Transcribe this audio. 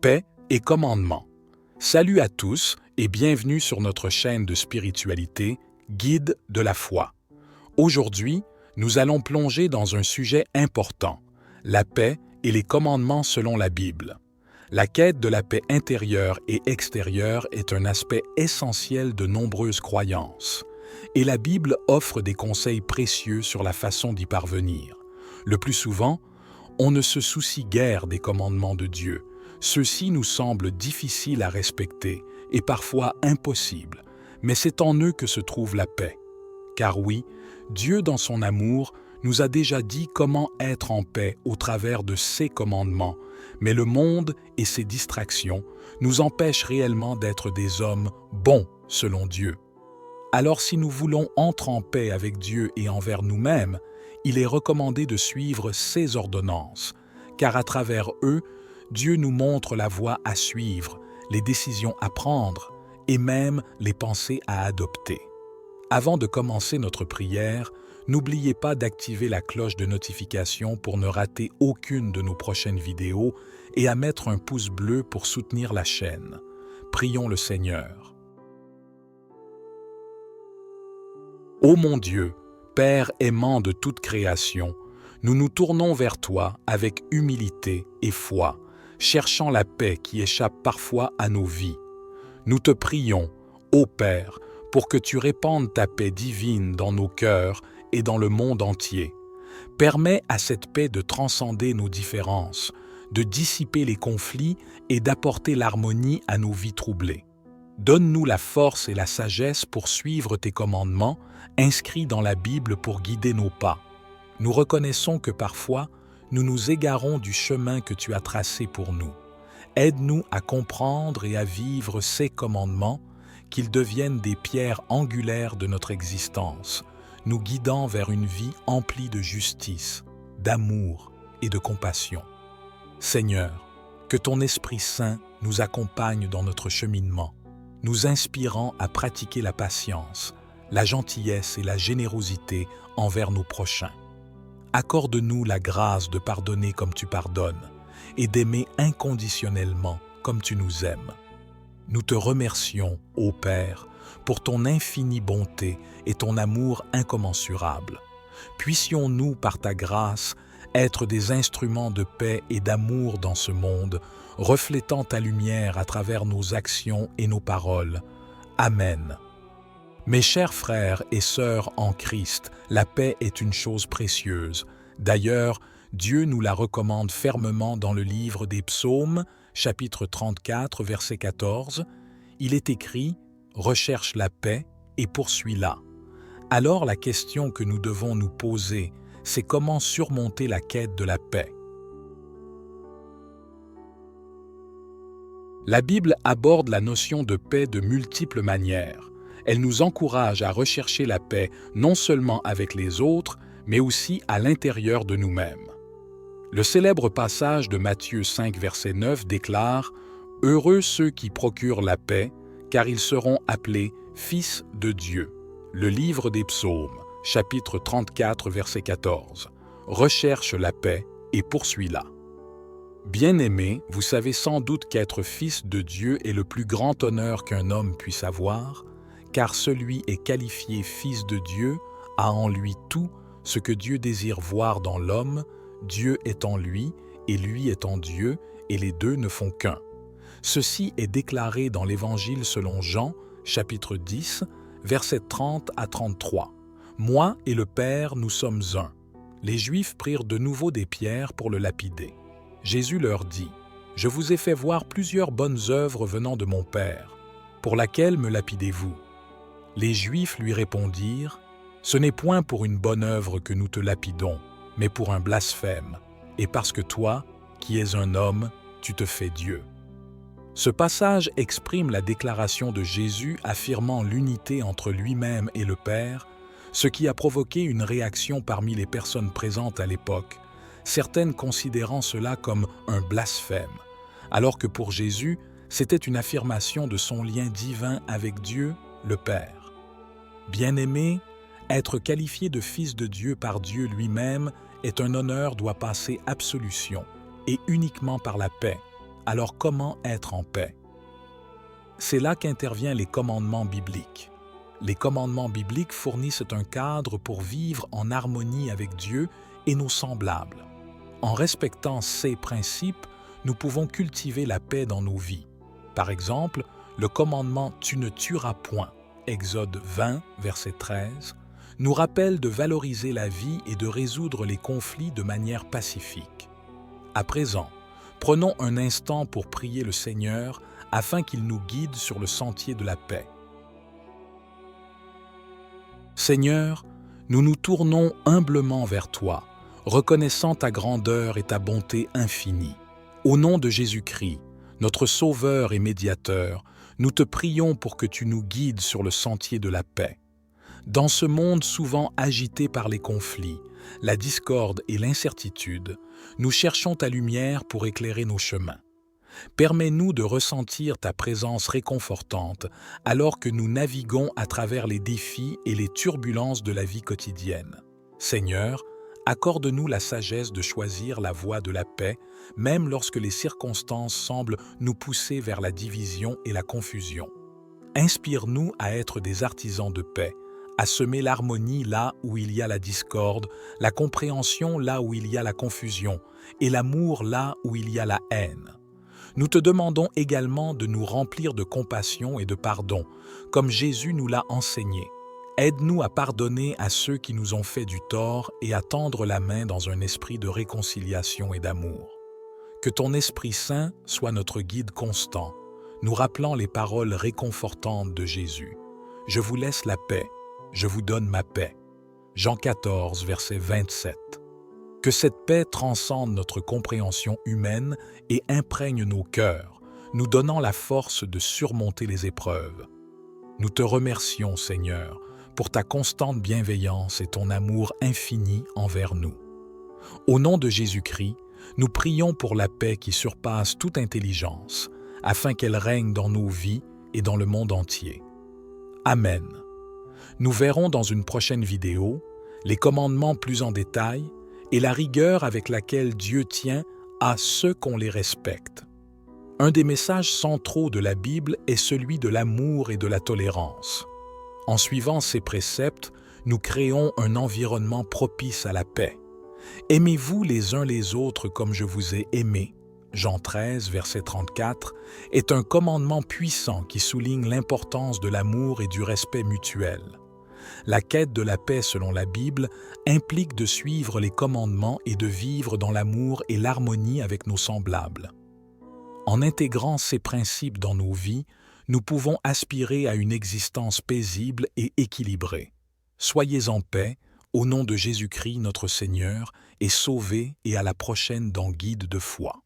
Paix et commandements. Salut à tous et bienvenue sur notre chaîne de spiritualité, Guide de la foi. Aujourd'hui, nous allons plonger dans un sujet important, la paix et les commandements selon la Bible. La quête de la paix intérieure et extérieure est un aspect essentiel de nombreuses croyances, et la Bible offre des conseils précieux sur la façon d'y parvenir. Le plus souvent, on ne se soucie guère des commandements de Dieu. Ceux-ci nous semblent difficiles à respecter et parfois impossibles, mais c'est en eux que se trouve la paix. Car oui, Dieu dans son amour nous a déjà dit comment être en paix au travers de ses commandements, mais le monde et ses distractions nous empêchent réellement d'être des hommes bons selon Dieu. Alors si nous voulons entrer en paix avec Dieu et envers nous-mêmes, il est recommandé de suivre ses ordonnances, car à travers eux, Dieu nous montre la voie à suivre, les décisions à prendre et même les pensées à adopter. Avant de commencer notre prière, n'oubliez pas d'activer la cloche de notification pour ne rater aucune de nos prochaines vidéos et à mettre un pouce bleu pour soutenir la chaîne. Prions le Seigneur. Ô mon Dieu, Père aimant de toute création, nous nous tournons vers toi avec humilité et foi, cherchant la paix qui échappe parfois à nos vies. Nous te prions, ô Père, pour que tu répandes ta paix divine dans nos cœurs et dans le monde entier. Permets à cette paix de transcender nos différences, de dissiper les conflits et d'apporter l'harmonie à nos vies troublées. Donne-nous la force et la sagesse pour suivre tes commandements, inscrits dans la Bible pour guider nos pas. Nous reconnaissons que parfois, nous nous égarons du chemin que tu as tracé pour nous. Aide-nous à comprendre et à vivre ces commandements, qu'ils deviennent des pierres angulaires de notre existence, nous guidant vers une vie emplie de justice, d'amour et de compassion. Seigneur, que ton Esprit Saint nous accompagne dans notre cheminement, nous inspirant à pratiquer la patience, la gentillesse et la générosité envers nos prochains. Accorde-nous la grâce de pardonner comme tu pardonnes et d'aimer inconditionnellement comme tu nous aimes. Nous te remercions, ô Père, pour ton infinie bonté et ton amour incommensurable. Puissions-nous, par ta grâce, être des instruments de paix et d'amour dans ce monde, reflétant ta lumière à travers nos actions et nos paroles. Amen. Mes chers frères et sœurs en Christ, la paix est une chose précieuse. D'ailleurs, Dieu nous la recommande fermement dans le livre des Psaumes, chapitre 34, verset 14. Il est écrit « Recherche la paix et poursuis-la ». Alors la question que nous devons nous poser, c'est comment surmonter la quête de la paix. La Bible aborde la notion de paix de multiples manières. Elle nous encourage à rechercher la paix non seulement avec les autres, mais aussi à l'intérieur de nous-mêmes. Le célèbre passage de Matthieu 5, verset 9 déclare « Heureux ceux qui procurent la paix, car ils seront appelés fils de Dieu ». Le livre des Psaumes, chapitre 34, verset 14. Recherche la paix et poursuis-la. Bien-aimés, vous savez sans doute qu'être fils de Dieu est le plus grand honneur qu'un homme puisse avoir, car celui est qualifié fils de Dieu a en lui tout ce que Dieu désire voir dans l'homme. Dieu est en lui et lui est en Dieu, et les deux ne font qu'un. Ceci est déclaré dans l'Évangile selon Jean, chapitre 10, versets 30 à 33. « Moi et le Père, nous sommes un. » Les Juifs prirent de nouveau des pierres pour le lapider. Jésus leur dit, « Je vous ai fait voir plusieurs bonnes œuvres venant de mon Père. Pour laquelle me lapidez-vous » Les Juifs lui répondirent, « Ce n'est point pour une bonne œuvre que nous te lapidons, mais pour un blasphème, et parce que toi, qui es un homme, tu te fais Dieu. » Ce passage exprime la déclaration de Jésus affirmant l'unité entre lui-même et le Père, ce qui a provoqué une réaction parmi les personnes présentes à l'époque, certaines considérant cela comme un blasphème, alors que pour Jésus, c'était une affirmation de son lien divin avec Dieu, le Père. Bien-aimé, être qualifié de fils de Dieu par Dieu lui-même est un honneur doit passer absolution, et uniquement par la paix, Alors comment être en paix? C'est là qu'interviennent les commandements bibliques. Les commandements bibliques fournissent un cadre pour vivre en harmonie avec Dieu et nos semblables. En respectant ces principes, nous pouvons cultiver la paix dans nos vies. Par exemple, le commandement « Tu ne tueras point » Exode 20, verset 13, nous rappelle de valoriser la vie et de résoudre les conflits de manière pacifique. À présent, prenons un instant pour prier le Seigneur afin qu'il nous guide sur le sentier de la paix. Seigneur, nous nous tournons humblement vers toi, reconnaissant ta grandeur et ta bonté infinie. Au nom de Jésus-Christ, notre Sauveur et Médiateur, nous te prions pour que tu nous guides sur le sentier de la paix. Dans ce monde souvent agité par les conflits, la discorde et l'incertitude, nous cherchons ta lumière pour éclairer nos chemins. Permets-nous de ressentir ta présence réconfortante alors que nous naviguons à travers les défis et les turbulences de la vie quotidienne. Seigneur, accorde-nous la sagesse de choisir la voie de la paix, même lorsque les circonstances semblent nous pousser vers la division et la confusion. Inspire-nous à être des artisans de paix, à semer l'harmonie là où il y a la discorde, la compréhension là où il y a la confusion, et l'amour là où il y a la haine. Nous te demandons également de nous remplir de compassion et de pardon, comme Jésus nous l'a enseigné. Aide-nous à pardonner à ceux qui nous ont fait du tort et à tendre la main dans un esprit de réconciliation et d'amour. Que ton Esprit Saint soit notre guide constant, nous rappelant les paroles réconfortantes de Jésus. Je vous laisse la paix, je vous donne ma paix. Jean 14, verset 27. Que cette paix transcende notre compréhension humaine et imprègne nos cœurs, nous donnant la force de surmonter les épreuves. Nous te remercions, Seigneur, pour ta constante bienveillance et ton amour infini envers nous. Au nom de Jésus-Christ, nous prions pour la paix qui surpasse toute intelligence, afin qu'elle règne dans nos vies et dans le monde entier. Amen. Nous verrons dans une prochaine vidéo les commandements plus en détail et la rigueur avec laquelle Dieu tient à ceux qu'on les respecte. Un des messages centraux de la Bible est celui de l'amour et de la tolérance. En suivant ces préceptes, nous créons un environnement propice à la paix. Aimez-vous les uns les autres comme je vous ai aimé. Jean 13, verset 34, est un commandement puissant qui souligne l'importance de l'amour et du respect mutuel. La quête de la paix selon la Bible implique de suivre les commandements et de vivre dans l'amour et l'harmonie avec nos semblables. En intégrant ces principes dans nos vies, nous pouvons aspirer à une existence paisible et équilibrée. Soyez en paix, au nom de Jésus-Christ notre Seigneur, et sauvez et à la prochaine dans Guide de foi.